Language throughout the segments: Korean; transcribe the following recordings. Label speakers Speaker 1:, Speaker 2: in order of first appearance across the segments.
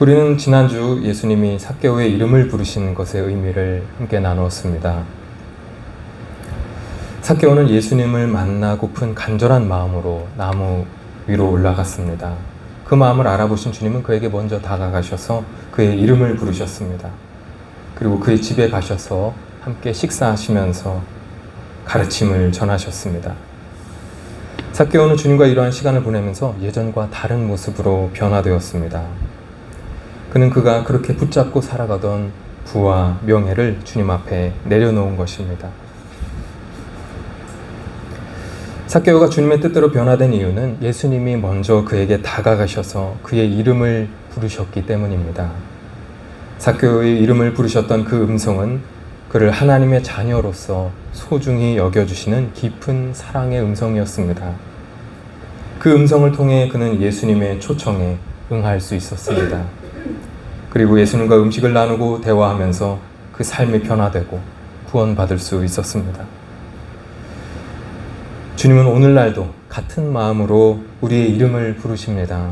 Speaker 1: 우리는 지난주 예수님이 삭개오의 이름을 부르신 것의 의미를 함께 나누었습니다. 삭개오는 예수님을 만나고픈 간절한 마음으로 나무 위로 올라갔습니다. 그 마음을 알아보신 주님은 그에게 먼저 다가가셔서 그의 이름을 부르셨습니다. 그리고 그의 집에 가셔서 함께 식사하시면서 가르침을 전하셨습니다. 삭개오는 주님과 이러한 시간을 보내면서 예전과 다른 모습으로 변화되었습니다. 그는 그가 그렇게 붙잡고 살아가던 부와 명예를 주님 앞에 내려놓은 것입니다. 삭개오가 주님의 뜻대로 변화된 이유는 예수님이 먼저 그에게 다가가셔서 그의 이름을 부르셨기 때문입니다. 삭개오의 이름을 부르셨던 그 음성은 그를 하나님의 자녀로서 소중히 여겨주시는 깊은 사랑의 음성이었습니다. 그 음성을 통해 그는 예수님의 초청에 응할 수 있었습니다. 그리고 예수님과 음식을 나누고 대화하면서 그 삶이 변화되고 구원받을 수 있었습니다. 주님은 오늘날도 같은 마음으로 우리의 이름을 부르십니다.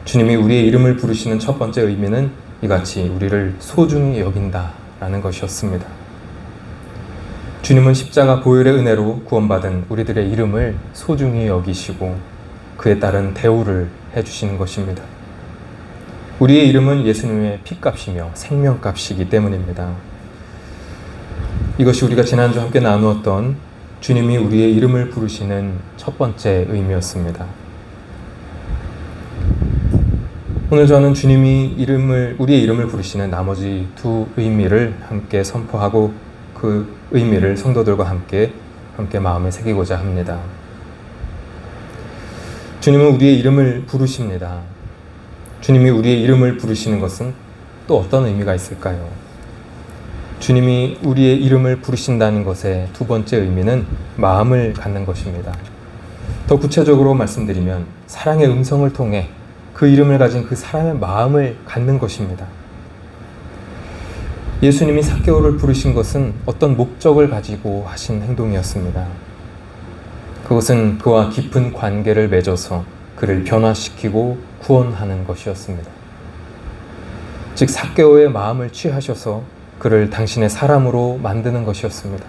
Speaker 1: 주님이 우리의 이름을 부르시는 첫 번째 의미는 이같이 우리를 소중히 여긴다라는 것이었습니다. 주님은 십자가 보혈의 은혜로 구원받은 우리들의 이름을 소중히 여기시고 그에 따른 대우를 해주시는 것입니다. 우리의 이름은 예수님의 피값이며 생명값이기 때문입니다. 이것이 우리가 지난주 함께 나누었던 주님이 우리의 이름을 부르시는 첫 번째 의미였습니다. 오늘 저는 주님이 우리의 이름을 부르시는 나머지 두 의미를 함께 선포하고 그 의미를 성도들과 함께 마음에 새기고자 합니다. 주님은 우리의 이름을 부르십니다. 주님이 우리의 이름을 부르시는 것은 또 어떤 의미가 있을까요? 주님이 우리의 이름을 부르신다는 것의 두 번째 의미는 마음을 갖는 것입니다. 더 구체적으로 말씀드리면 사랑의 음성을 통해 그 이름을 가진 그 사람의 마음을 갖는 것입니다. 예수님이 삭개오를 부르신 것은 어떤 목적을 가지고 하신 행동이었습니다. 그것은 그와 깊은 관계를 맺어서 그를 변화시키고 구원하는 것이었습니다. 즉 삭개오의 마음을 취하셔서 그를 당신의 사람으로 만드는 것이었습니다.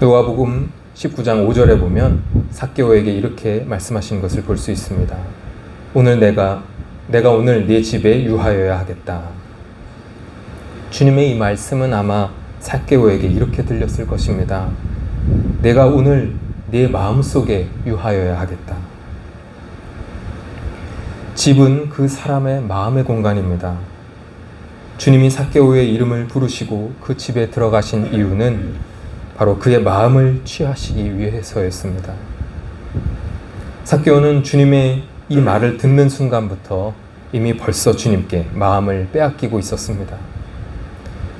Speaker 1: 요한복음 19장 5절에 보면 삭개오에게 이렇게 말씀하신 것을 볼 수 있습니다. 오늘 내가 오늘 네 집에 유하여야 하겠다. 주님의 이 말씀은 아마 삭개오에게 이렇게 들렸을 것입니다. 내가 오늘 네 마음속에 유하여야 하겠다. 집은 그 사람의 마음의 공간입니다. 주님이 삭개오의 이름을 부르시고 그 집에 들어가신 이유는 바로 그의 마음을 취하시기 위해서였습니다. 삭개오는 주님의 이 말을 듣는 순간부터 이미 벌써 주님께 마음을 빼앗기고 있었습니다.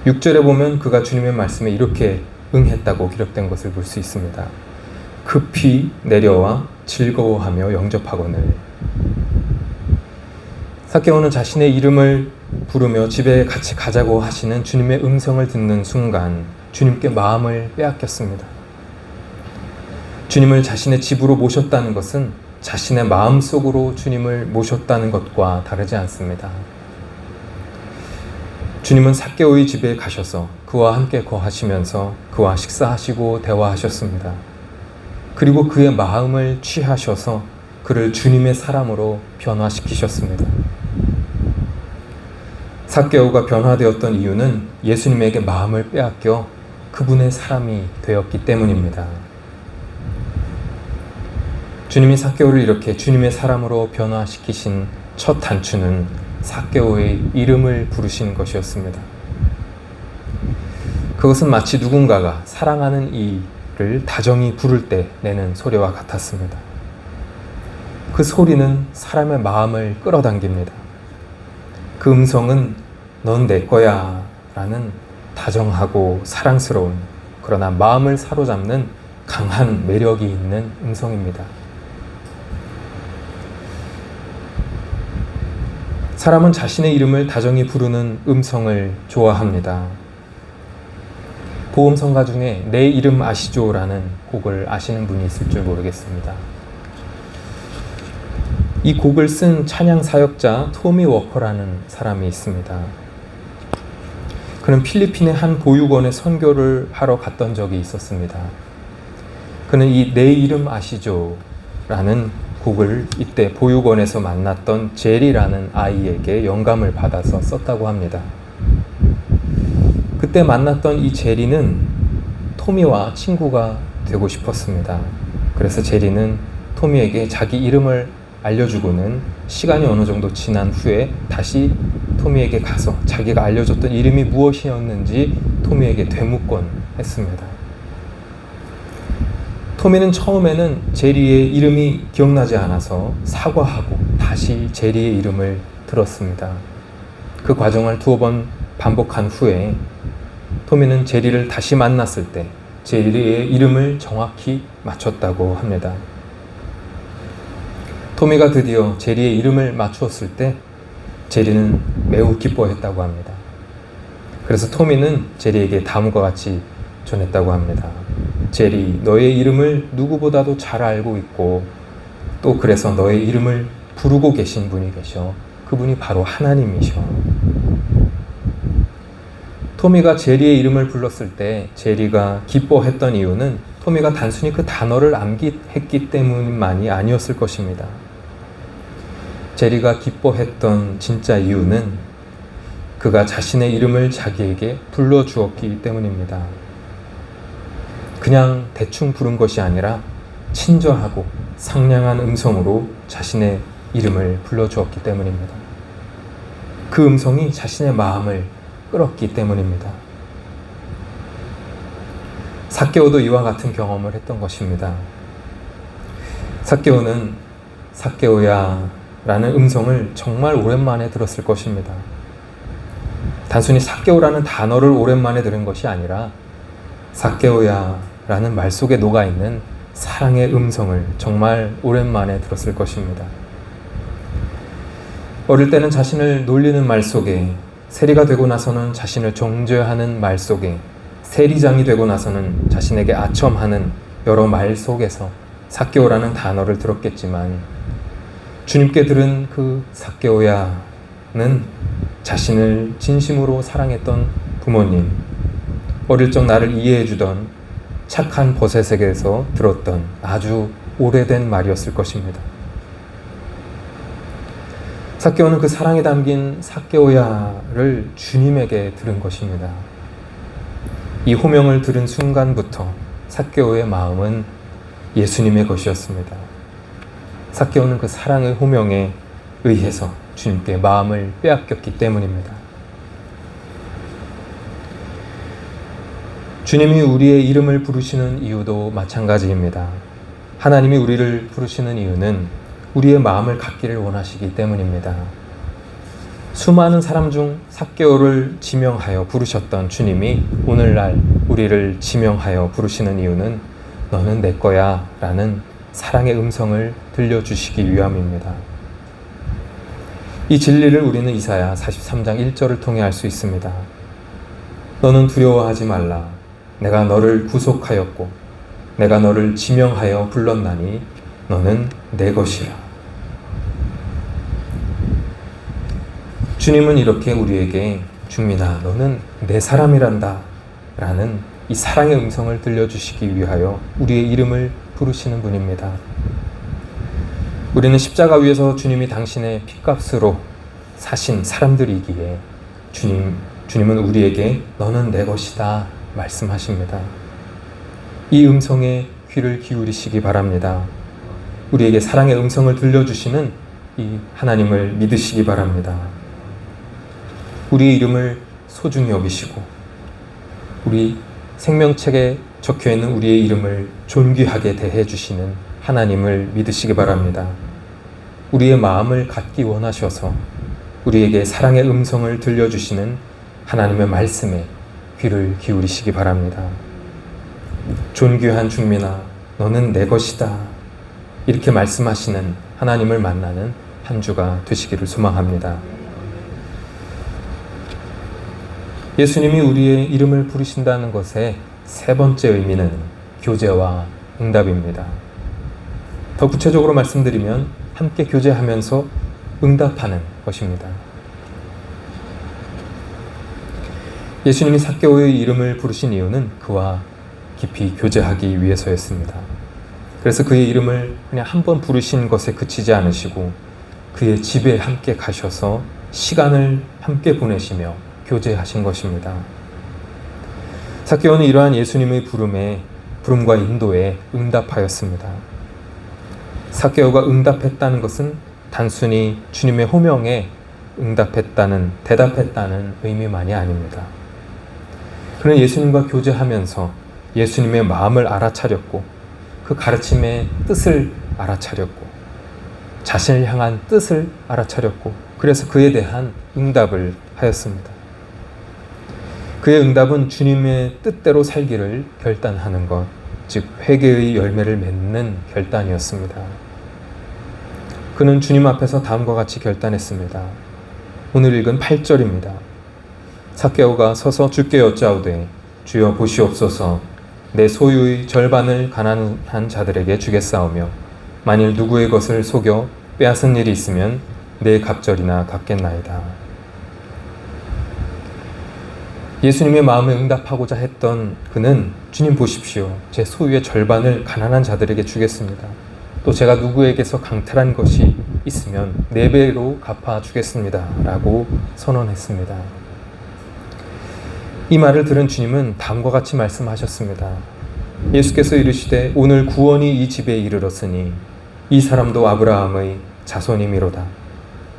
Speaker 1: 6절에 보면 그가 주님의 말씀에 이렇게 응했다고 기록된 것을 볼 수 있습니다. 급히 내려와 즐거워하며 영접하거늘. 삭개오는 자신의 이름을 부르며 집에 같이 가자고 하시는 주님의 음성을 듣는 순간 주님께 마음을 빼앗겼습니다. 주님을 자신의 집으로 모셨다는 것은 자신의 마음속으로 주님을 모셨다는 것과 다르지 않습니다. 주님은 삭개오의 집에 가셔서 그와 함께 거하시면서 그와 식사하시고 대화하셨습니다. 그리고 그의 마음을 취하셔서 그를 주님의 사람으로 변화시키셨습니다. 삭개오가 변화되었던 이유는 예수님에게 마음을 빼앗겨 그분의 사람이 되었기 때문입니다. 주님이 삭개오를 이렇게 주님의 사람으로 변화시키신 첫 단추는 삭개오의 이름을 부르신 것이었습니다. 그것은 마치 누군가가 사랑하는 이를 다정히 부를 때 내는 소리와 같았습니다. 그 소리는 사람의 마음을 끌어당깁니다. 그 음성은 넌 내 거야 라는 다정하고 사랑스러운 그러나 마음을 사로잡는 강한 매력이 있는 음성입니다. 사람은 자신의 이름을 다정히 부르는 음성을 좋아합니다. 보험성가 중에 내 이름 아시죠? 라는 곡을 아시는 분이 있을 줄 모르겠습니다. 이 곡을 쓴 찬양 사역자 토미 워커라는 사람이 있습니다. 그는 필리핀의 한 보육원에 선교를 하러 갔던 적이 있었습니다. 그는 이 내 이름 아시죠? 라는 곡을 이때 보육원에서 만났던 제리라는 아이에게 영감을 받아서 썼다고 합니다. 그때 만났던 이 제리는 토미와 친구가 되고 싶었습니다. 그래서 제리는 토미에게 자기 이름을 알려주고는 시간이 어느 정도 지난 후에 다시 토미에게 가서 자기가 알려줬던 이름이 무엇이었는지 토미에게 되묻곤 했습니다. 토미는 처음에는 제리의 이름이 기억나지 않아서 사과하고 다시 제리의 이름을 들었습니다. 그 과정을 2번 반복한 후에 토미는 제리를 다시 만났을 때 제리의 이름을 정확히 맞췄다고 합니다. 토미가 드디어 제리의 이름을 맞추었을 때 제리는 매우 기뻐했다고 합니다. 그래서 토미는 제리에게 다음과 같이 전했다고 합니다. 제리, 너의 이름을 누구보다도 잘 알고 있고 또 그래서 너의 이름을 부르고 계신 분이 계셔. 그분이 바로 하나님이셔. 토미가 제리의 이름을 불렀을 때 제리가 기뻐했던 이유는 토미가 단순히 그 단어를 암기했기 때문만이 아니었을 것입니다. 제리가 기뻐했던 진짜 이유는 그가 자신의 이름을 자기에게 불러주었기 때문입니다. 그냥 대충 부른 것이 아니라 친절하고 상냥한 음성으로 자신의 이름을 불러주었기 때문입니다. 그 음성이 자신의 마음을 끌었기 때문입니다. 삭개오도 이와 같은 경험을 했던 것입니다. 삭개오는 삭개오야 라는 음성을 정말 오랜만에 들었을 것입니다. 단순히 삭개오라는 단어를 오랜만에 들은 것이 아니라 삭개오야 라는 말 속에 녹아있는 사랑의 음성을 정말 오랜만에 들었을 것입니다. 어릴 때는 자신을 놀리는 말 속에, 세리가 되고 나서는 자신을 정죄하는 말 속에, 세리장이 되고 나서는 자신에게 아첨하는 여러 말 속에서 삭개오라는 단어를 들었겠지만 주님께 들은 그 삭개오야는 자신을 진심으로 사랑했던 부모님, 어릴 적 나를 이해해 주던 착한 버셋에게서 들었던 아주 오래된 말이었을 것입니다. 삭개오는 그 사랑에 담긴 삭개오야를 주님에게 들은 것입니다. 이 호명을 들은 순간부터 삭개오의 마음은 예수님의 것이었습니다. 삭개오는 그 사랑의 호명에 의해서 주님께 마음을 빼앗겼기 때문입니다. 주님이 우리의 이름을 부르시는 이유도 마찬가지입니다. 하나님이 우리를 부르시는 이유는 우리의 마음을 갖기를 원하시기 때문입니다. 수많은 사람 중 삭개오를 지명하여 부르셨던 주님이 오늘날 우리를 지명하여 부르시는 이유는 너는 내 거야 라는 사랑의 음성을 들려주시기 위함입니다. 이 진리를 우리는 이사야 43장 1절을 통해 알 수 있습니다. 너는 두려워하지 말라. 내가 너를 구속하였고 내가 너를 지명하여 불렀나니 너는 내 것이라. 주님은 이렇게 우리에게 중민아 너는 내 사람이란다 라는 이 사랑의 음성을 들려주시기 위하여 우리의 이름을 부르시는 분입니다. 우리는 십자가 위에서 주님이 당신의 핏값으로 사신 사람들이기에 주님은 우리에게 너는 내 것이다 말씀하십니다. 이 음성에 귀를 기울이시기 바랍니다. 우리에게 사랑의 음성을 들려주시는 이 하나님을 믿으시기 바랍니다. 우리의 이름을 소중히 여기시고 우리 생명책에 적혀있는 우리의 이름을 존귀하게 대해주시는 하나님을 믿으시기 바랍니다. 우리의 마음을 갖기 원하셔서 우리에게 사랑의 음성을 들려주시는 하나님의 말씀에 귀를 기울이시기 바랍니다. 존귀한 중민아 너는 내 것이다 이렇게 말씀하시는 하나님을 만나는 한 주가 되시기를 소망합니다. 예수님이 우리의 이름을 부르신다는 것의 세 번째 의미는 교제와 응답입니다. 더 구체적으로 말씀드리면 함께 교제하면서 응답하는 것입니다. 예수님이 삭개오의 이름을 부르신 이유는 그와 깊이 교제하기 위해서였습니다. 그래서 그의 이름을 그냥 한 번 부르신 것에 그치지 않으시고 그의 집에 함께 가셔서 시간을 함께 보내시며 교제하신 것입니다. 삭개오는 이러한 예수님의 부름과 인도에 응답하였습니다. 삭개오가 응답했다는 것은 단순히 주님의 호명에 대답했다는 의미만이 아닙니다. 그는 예수님과 교제하면서 예수님의 마음을 알아차렸고 그 가르침의 뜻을 알아차렸고 자신을 향한 뜻을 알아차렸고 그래서 그에 대한 응답을 하였습니다. 그의 응답은 주님의 뜻대로 살기를 결단하는 것, 즉 회개의 열매를 맺는 결단이었습니다. 그는 주님 앞에서 다음과 같이 결단했습니다. 오늘 읽은 8절입니다. 삭개오가 서서 주께 여짜오되 주여 보시옵소서 내 소유의 절반을 가난한 자들에게 주겠사오며 만일 누구의 것을 속여 빼앗은 일이 있으면 내 갑절이나 갚겠나이다. 예수님의 마음에 응답하고자 했던 그는 주님 보십시오. 제 소유의 절반을 가난한 자들에게 주겠습니다. 또 제가 누구에게서 강탈한 것이 있으면 4배로 갚아주겠습니다. 라고 선언했습니다. 이 말을 들은 주님은 다음과 같이 말씀하셨습니다. 예수께서 이르시되 오늘 구원이 이 집에 이르렀으니 이 사람도 아브라함의 자손이미로다.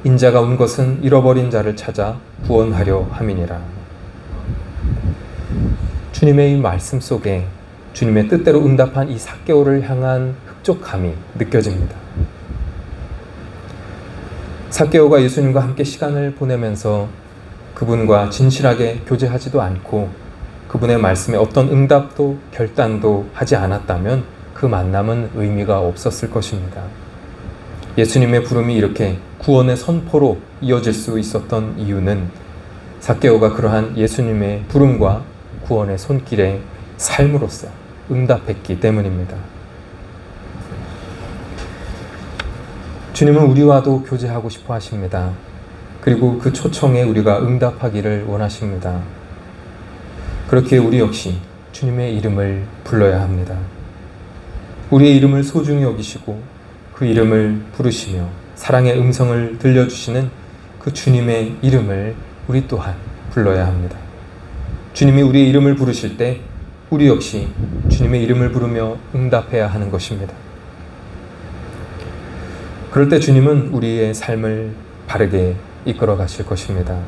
Speaker 1: 인자가 온 것은 잃어버린 자를 찾아 구원하려 함이니라. 주님의 이 말씀 속에 주님의 뜻대로 응답한 이 삭개오를 향한 흡족함이 느껴집니다. 삭개오가 예수님과 함께 시간을 보내면서 그분과 진실하게 교제하지도 않고 그분의 말씀에 어떤 응답도 결단도 하지 않았다면 그 만남은 의미가 없었을 것입니다. 예수님의 부름이 이렇게 구원의 선포로 이어질 수 있었던 이유는 삭개오가 그러한 예수님의 부름과 구원의 손길에 삶으로써 응답했기 때문입니다. 주님은 우리와도 교제하고 싶어 하십니다. 그리고 그 초청에 우리가 응답하기를 원하십니다. 그렇게 우리 역시 주님의 이름을 불러야 합니다. 우리의 이름을 소중히 여기시고 그 이름을 부르시며 사랑의 음성을 들려주시는 그 주님의 이름을 우리 또한 불러야 합니다. 주님이 우리의 이름을 부르실 때 우리 역시 주님의 이름을 부르며 응답해야 하는 것입니다. 그럴 때 주님은 우리의 삶을 바르게 이끌어 가실 것입니다.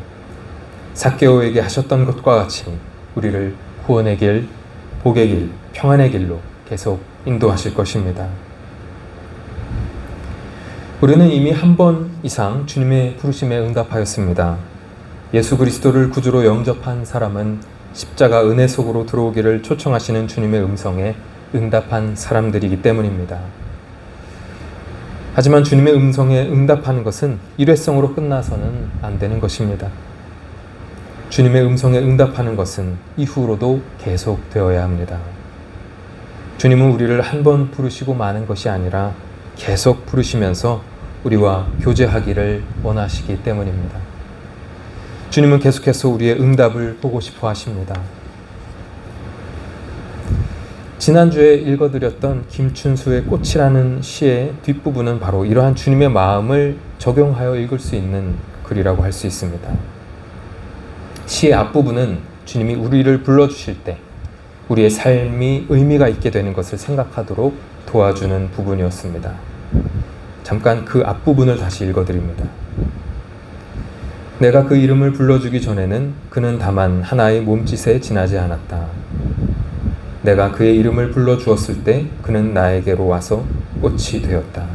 Speaker 1: 삭개오에게 하셨던 것과 같이 우리를 구원의 길, 복의 길, 평안의 길로 계속 인도하실 것입니다. 우리는 이미 한 번 이상 주님의 부르심에 응답하였습니다. 예수 그리스도를 구주로 영접한 사람은 십자가 은혜 속으로 들어오기를 초청하시는 주님의 음성에 응답한 사람들이기 때문입니다. 하지만 주님의 음성에 응답하는 것은 일회성으로 끝나서는 안 되는 것입니다. 주님의 음성에 응답하는 것은 이후로도 계속되어야 합니다. 주님은 우리를 한 번 부르시고 마는 것이 아니라 계속 부르시면서 우리와 교제하기를 원하시기 때문입니다. 주님은 계속해서 우리의 응답을 보고 싶어 하십니다. 지난주에 읽어드렸던 김춘수의 꽃이라는 시의 뒷부분은 바로 이러한 주님의 마음을 적용하여 읽을 수 있는 글이라고 할 수 있습니다. 시의 앞부분은 주님이 우리를 불러주실 때 우리의 삶이 의미가 있게 되는 것을 생각하도록 도와주는 부분이었습니다. 잠깐 그 앞부분을 다시 읽어드립니다. 내가 그 이름을 불러주기 전에는 그는 다만 하나의 몸짓에 지나지 않았다. 내가 그의 이름을 불러주었을 때 그는 나에게로 와서 꽃이 되었다.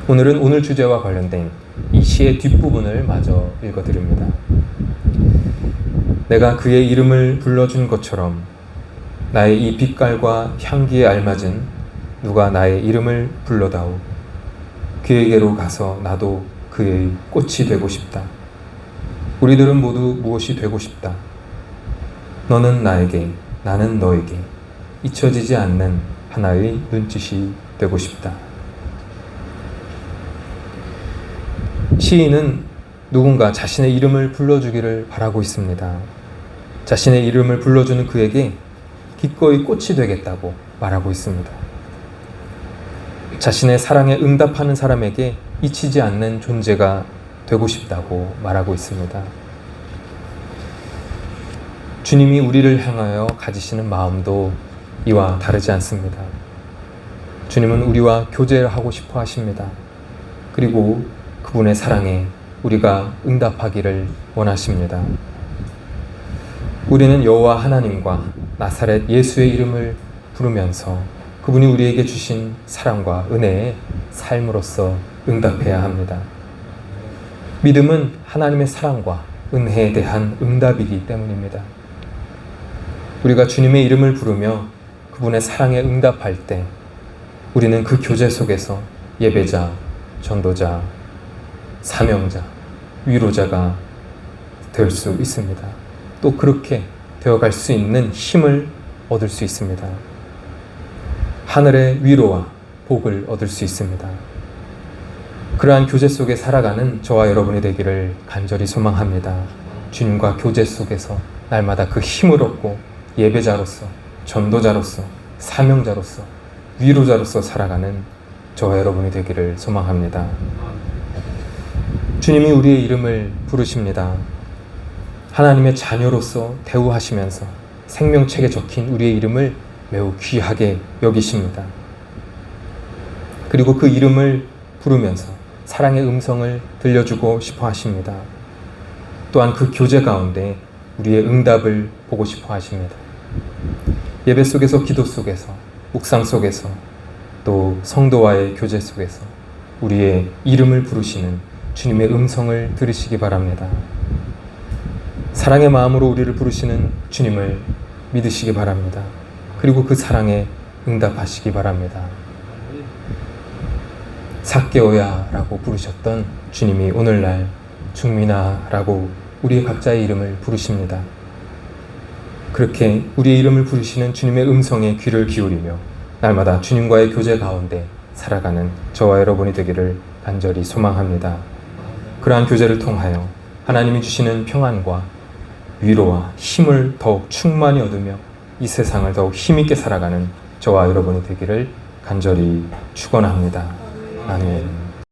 Speaker 1: 오늘은 오늘 주제와 관련된 이 시의 뒷부분을 마저 읽어드립니다. 내가 그의 이름을 불러준 것처럼 나의 이 빛깔과 향기에 알맞은 누가 나의 이름을 불러다오. 그에게로 가서 나도 그의 꽃이 되고 싶다. 우리들은 모두 무엇이 되고 싶다. 너는 나에게, 나는 너에게 잊혀지지 않는 하나의 눈짓이 되고 싶다. 시인은 누군가 자신의 이름을 불러주기를 바라고 있습니다. 자신의 이름을 불러주는 그에게 기꺼이 꽃이 되겠다고 말하고 있습니다. 자신의 사랑에 응답하는 사람에게 잊히지 않는 존재가 되고 싶다고 말하고 있습니다. 주님이 우리를 향하여 가지시는 마음도 이와 다르지 않습니다. 주님은 우리와 교제를 하고 싶어 하십니다. 그리고 그분의 사랑에 우리가 응답하기를 원하십니다. 우리는 여호와 하나님과 나사렛 예수의 이름을 부르면서 그분이 우리에게 주신 사랑과 은혜에 삶으로써 응답해야 합니다. 믿음은 하나님의 사랑과 은혜에 대한 응답이기 때문입니다. 우리가 주님의 이름을 부르며 그분의 사랑에 응답할 때 우리는 그 교제 속에서 예배자, 전도자, 사명자, 위로자가 될 수 있습니다. 또 그렇게 되어갈 수 있는 힘을 얻을 수 있습니다. 하늘의 위로와 복을 얻을 수 있습니다. 그러한 교제 속에 살아가는 저와 여러분이 되기를 간절히 소망합니다. 주님과 교제 속에서 날마다 그 힘을 얻고 예배자로서, 전도자로서, 사명자로서, 위로자로서 살아가는 저와 여러분이 되기를 소망합니다. 주님이 우리의 이름을 부르십니다. 하나님의 자녀로서 대우하시면서 생명책에 적힌 우리의 이름을 매우 귀하게 여기십니다. 그리고 그 이름을 부르면서 사랑의 음성을 들려주고 싶어 하십니다. 또한 그 교제 가운데 우리의 응답을 보고 싶어 하십니다. 예배 속에서, 기도 속에서, 묵상 속에서, 또 성도와의 교제 속에서 우리의 이름을 부르시는 주님의 음성을 들으시기 바랍니다. 사랑의 마음으로 우리를 부르시는 주님을 믿으시기 바랍니다. 그리고 그 사랑에 응답하시기 바랍니다. 삭개오야라고 부르셨던 주님이 오늘날 중민아라고 우리의 각자의 이름을 부르십니다. 그렇게 우리의 이름을 부르시는 주님의 음성에 귀를 기울이며 날마다 주님과의 교제 가운데 살아가는 저와 여러분이 되기를 간절히 소망합니다. 그러한 교제를 통하여 하나님이 주시는 평안과 위로와 힘을 더욱 충만히 얻으며 이 세상을 더욱 힘있게 살아가는 저와 여러분이 되기를 간절히 축원합니다. 아멘.